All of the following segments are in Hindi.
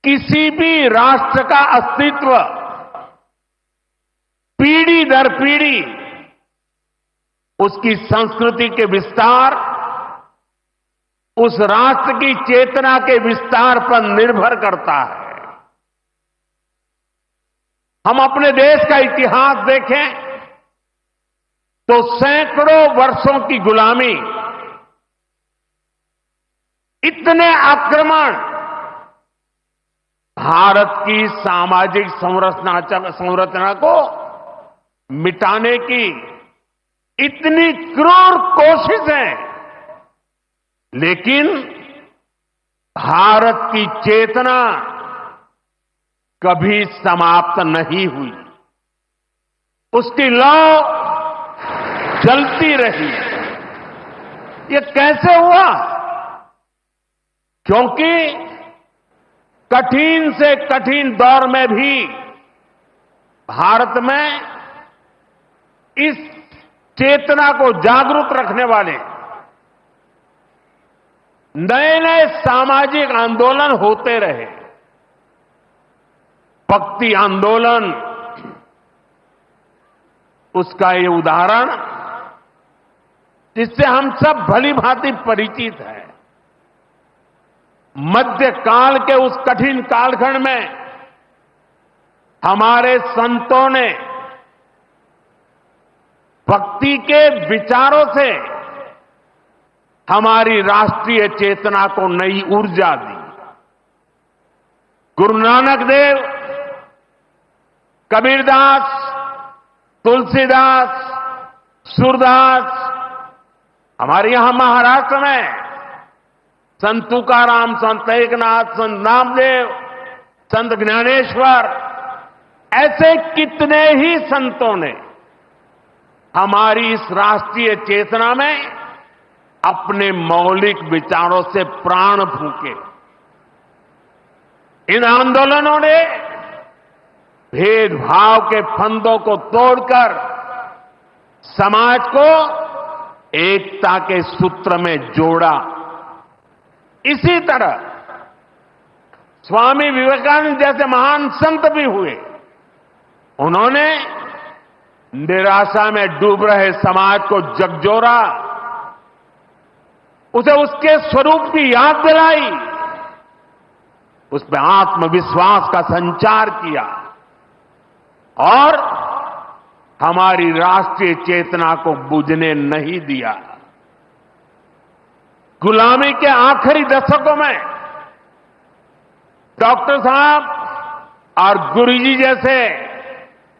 किसी भी राष्ट्र का अस्तित्व पीढ़ी दर पीढ़ी उसकी संस्कृति के विस्तार, उस राष्ट्र की चेतना के विस्तार पर निर्भर करता है। हम अपने देश का इतिहास देखें तो सैकड़ों वर्षों की गुलामी, इतने आक्रमण, भारत की सामाजिक संरचना को मिटाने की इतनी क्रूर कोशिशें, लेकिन भारत की चेतना कभी समाप्त नहीं हुई। उसकी लौ जलती रही। ये कैसे हुआ? क्योंकि कठिन से कठिन दौर में भी भारत में इस चेतना को जागरूक रखने वाले नए नए सामाजिक आंदोलन होते रहे। भक्ति आंदोलन उसका ये उदाहरण, जिससे हम सब भली भांति परिचित हैं। मध्यकाल के उस कठिन कालखंड में हमारे संतों ने भक्ति के विचारों से हमारी राष्ट्रीय चेतना को नई ऊर्जा दी। गुरु नानक देव, कबीरदास, तुलसीदास, सूरदास, हमारे यहां महाराष्ट्र में संत तुकाराम, संत एकनाथ, संत नामदेव, संत ज्ञानेश्वर, ऐसे कितने ही संतों ने हमारी इस राष्ट्रीय चेतना में अपने मौलिक विचारों से प्राण फूंके। इन आंदोलनों ने भेदभाव के फंदों को तोड़कर समाज को एकता के सूत्र में जोड़ा। इसी तरह स्वामी विवेकानंद जैसे महान संत भी हुए। उन्होंने निराशा में डूब रहे समाज को झकझोरा, उसे उसके स्वरूप की याद दिलाई, उसमें आत्मविश्वास का संचार किया और हमारी राष्ट्रीय चेतना को बुझने नहीं दिया। गुलामी के आखिरी दशकों में डॉक्टर साहब और गुरुजी जैसे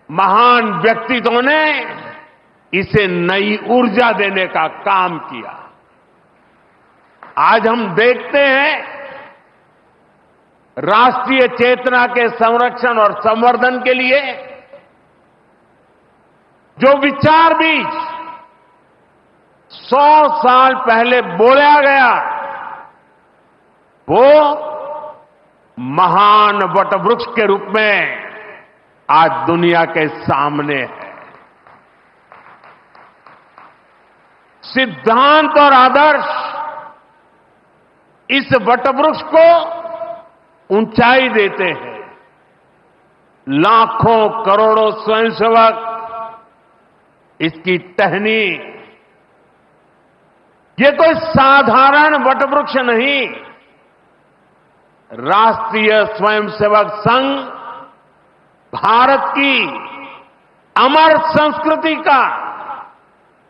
महान व्यक्तित्वों ने इसे नई ऊर्जा देने का काम किया। आज हम देखते हैं राष्ट्रीय चेतना के संरक्षण और संवर्धन के लिए जो विचार बीज 100 साल पहले बोला गया, वो महान वटवृक्ष के रूप में आज दुनिया के सामने है। सिद्धांत और आदर्श इस वटवृक्ष को ऊंचाई देते हैं। लाखों करोड़ों स्वयंसेवक इसकी टहनी, ये कोई साधारण वटवृक्ष नहीं। राष्ट्रीय स्वयंसेवक संघ भारत की अमर संस्कृति का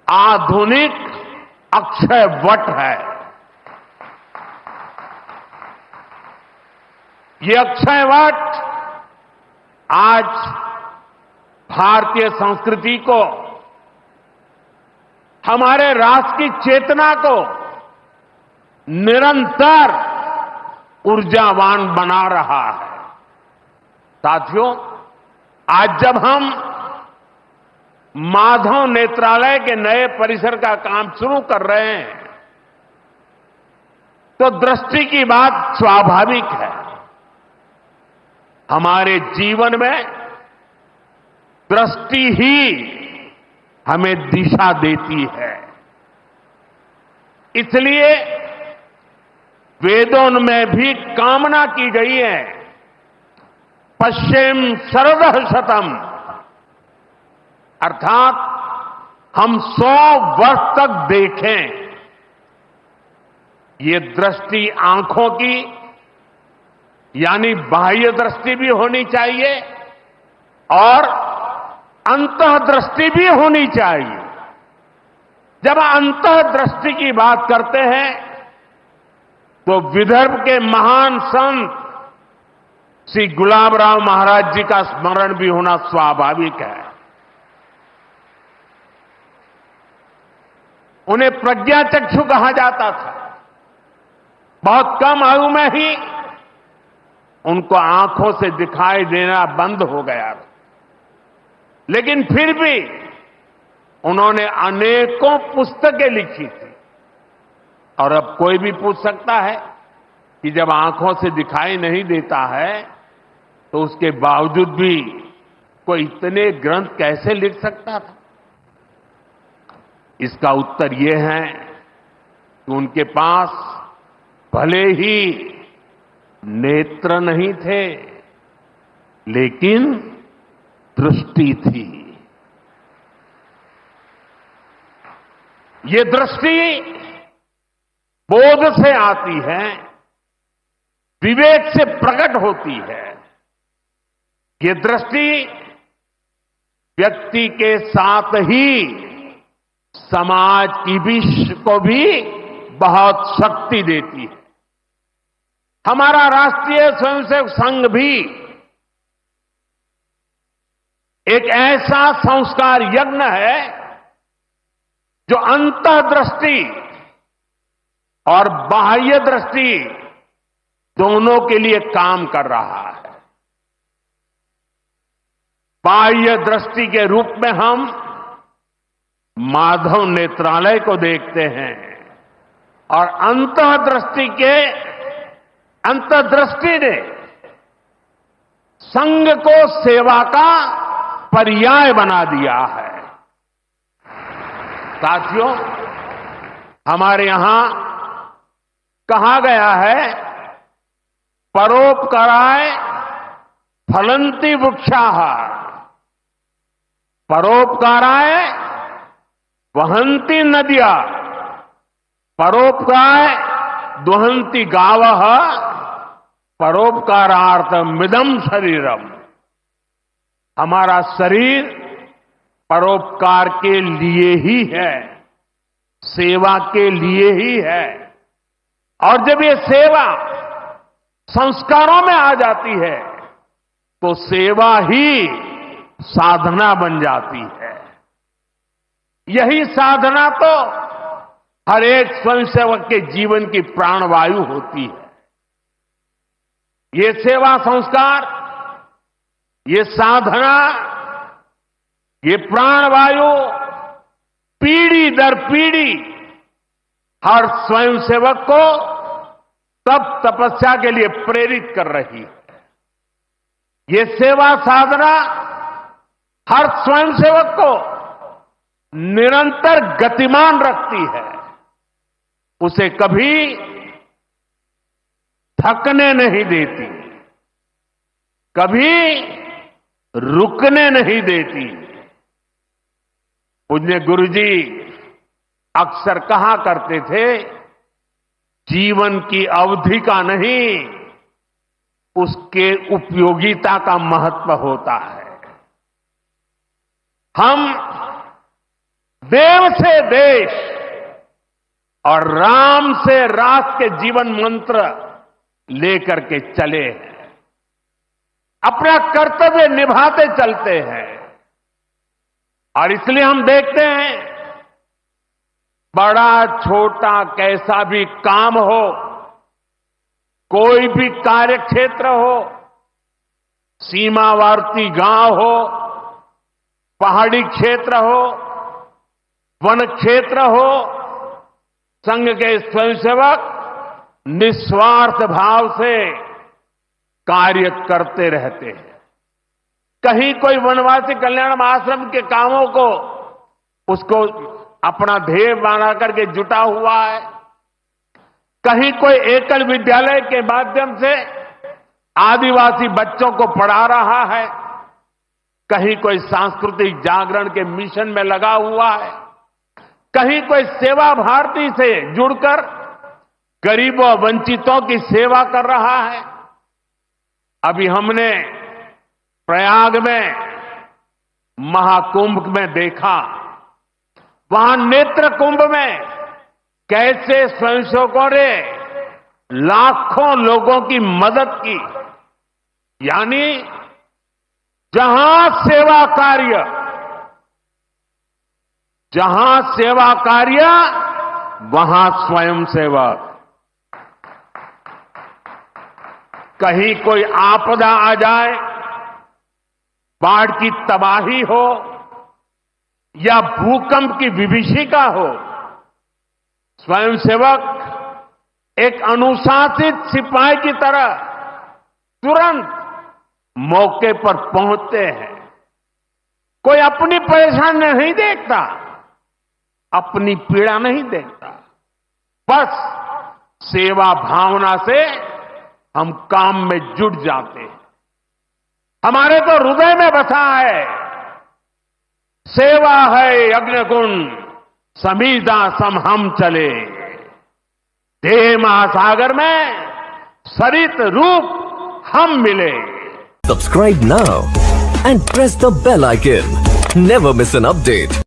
आधुनिक अक्षय वट है। ये अक्षय वट आज भारतीय संस्कृति को, हमारे राष्ट्र की चेतना को निरंतर ऊर्जावान बना रहा है। साथियों, आज जब हम माधव नेत्रालय के नए परिसर का काम शुरू कर रहे हैं, तो दृष्टि की बात स्वाभाविक है। हमारे जीवन में दृष्टि ही हमें दिशा देती है। इसलिए वेदों में भी कामना की गई है पश्चिम शरदः शतम, अर्थात हम 100 वर्ष तक देखें। ये दृष्टि आंखों की यानी बाह्य दृष्टि भी होनी चाहिए और अंतःदृष्टि भी होनी चाहिए। जब अंतःदृष्टि की बात करते हैं तो विदर्भ के महान संत श्री गुलाबराव महाराज जी का स्मरण भी होना स्वाभाविक है। उन्हें प्रज्ञाचक्षु कहा जाता था। बहुत कम आयु में ही उनको आंखों से दिखाई देना बंद हो गया था, लेकिन फिर भी उन्होंने अनेकों पुस्तकें लिखी थी। और अब कोई भी पूछ सकता है कि जब आंखों से दिखाई नहीं देता है तो उसके बावजूद भी कोई इतने ग्रंथ कैसे लिख सकता था? इसका उत्तर यह है कि उनके पास भले ही नेत्र नहीं थे, लेकिन दृष्टि थी। ये दृष्टि बोध से आती है, विवेक से प्रकट होती है। ये दृष्टि व्यक्ति के साथ ही समाज की भी को भी बहुत शक्ति देती है। हमारा राष्ट्रीय स्वयंसेवक संघ भी एक ऐसा संस्कार यज्ञ है जो अंतःदृष्टि और बाह्य दृष्टि दोनों के लिए काम कर रहा है। बाह्य दृष्टि के रूप में हम माधव नेत्रालय को देखते हैं और अंतर्दृष्टि ने संघ को सेवा का पर्याय बना दिया है। साथियों, हमारे यहां कहा गया है, परोपकाराय फलंति वृक्षाः, परोपकाराय वहन्ति नद्या, परोपकाराय दुहन्ति गावः, परोपकारार्थमिदं शरीरम। हमारा शरीर परोपकार के लिए ही है, सेवा के लिए ही है। और जब ये सेवा संस्कारों में आ जाती है तो सेवा ही साधना बन जाती है। यही साधना तो हर एक स्वयंसेवक के जीवन की प्राणवायु होती है। ये सेवा संस्कार, ये साधना, ये प्राणवायु पीढ़ी दर पीढ़ी हर स्वयंसेवक को तप तपस्या के लिए प्रेरित कर रही है। ये सेवा साधना हर स्वयंसेवक को निरंतर गतिमान रखती है, उसे कभी थकने नहीं देती, कभी रुकने नहीं देती। पूज्य गुरुजी अक्सर कहा करते थे, जीवन की अवधि का नहीं, उसके उपयोगिता का महत्व होता है। हम देव से देश और राम से राष्ट्र के जीवन मंत्र लेकर के चले हैं, अपना कर्तव्य निभाते चलते हैं। और इसलिए हम देखते हैं, बड़ा छोटा कैसा भी काम हो, कोई भी कार्य क्षेत्र हो, सीमावर्ती गांव हो, पहाड़ी क्षेत्र हो, वन क्षेत्र हो, संघ के स्वयंसेवक निस्वार्थ भाव से कार्य करते रहते हैं। कहीं कोई वनवासी कल्याण आश्रम के कामों को उसको अपना ध्येय बना करके जुटा हुआ है, कहीं कोई एकल विद्यालय के माध्यम से आदिवासी बच्चों को पढ़ा रहा है, कहीं कोई सांस्कृतिक जागरण के मिशन में लगा हुआ है, कहीं कोई सेवा भारती से जुड़कर गरीबों वंचितों की सेवा कर रहा है। अभी हमने प्रयाग में महाकुंभ में देखा, वहां नेत्र कुंभ में कैसे स्वयंसेवकों ने लाखों लोगों की मदद की। यानी जहां सेवा कार्य वहां स्वयं सेवक। कहीं कोई आपदा आ जाए, बाढ़ की तबाही हो या भूकंप की विभीषिका हो, स्वयंसेवक एक अनुशासित सिपाही की तरह तुरंत मौके पर पहुंचते हैं। कोई अपनी परेशानी नहीं देखता, अपनी पीड़ा नहीं देखता, बस सेवा भावना से हम काम में जुट जाते हैं। हमारे तो हृदय में बसा है, सेवा है अग्निकुंड समीधा सम हम चले। देह महासागर में सरित रूप हम मिले। Subscribe now and press the bell icon. Never miss an update.